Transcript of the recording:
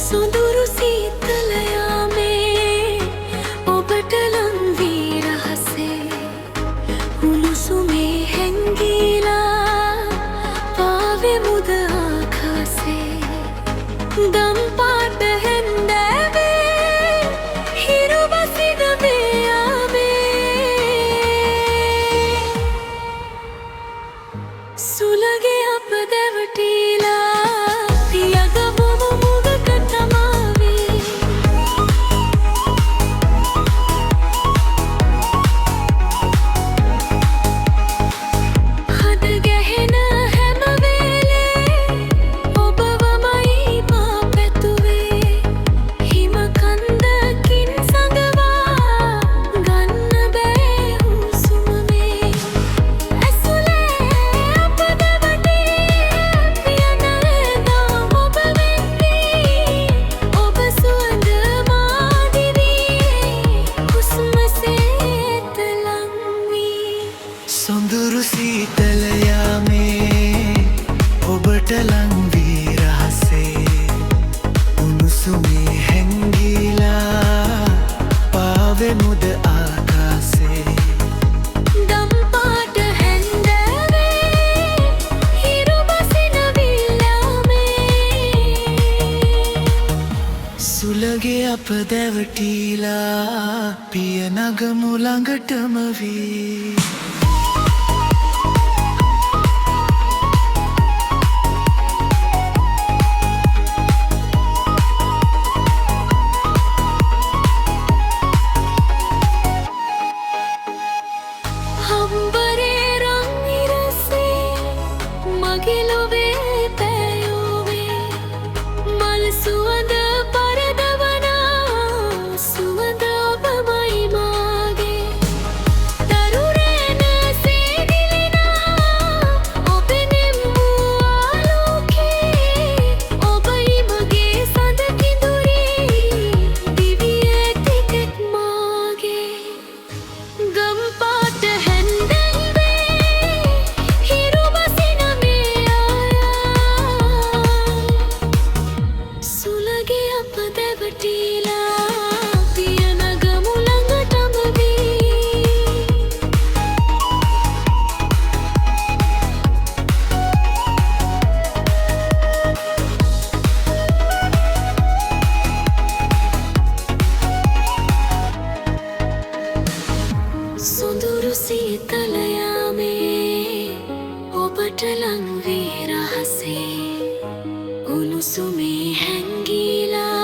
සොඳුරු සීතලයාමේ ඔබට ලං වී රහසේ උණුසුමේ හැංගිලා පාවෙමුද ආකාසේ දම් පාට හැන්දෑවේ හිරු බසින මේ යාමේ සුළගේ අප දැවටිලා සොඳුරු සීතලයාමේ ඔබට ලං වී රහසේ උණුසුමේ හැංගිලා පාවෙමුද ආකාසේ දම් පාට හැන්දෑවේ හිරු බසින විල්යාමේ සුළගේ අප දැවටිලා පිය නගමු ළඟටම වී හම්බරේ රන් ඉරසේ මගේ ලොවේ පෑයෝවේ මල් සුවඳ පරදවනා සුවඳ ඔබමයි මාගේ දරුරෑන සේදිලිනා ඔබෙනෙම් වූ ආලෝකේ ඔබයි මගේ සඳ කිඳුරේ දිවි ඇතිකෙක් මාගේ ගම් පාට සොඳුරු සීතලයාමේ ඔබට ලං වී රහසේ උණුසුමේ හැංගිලා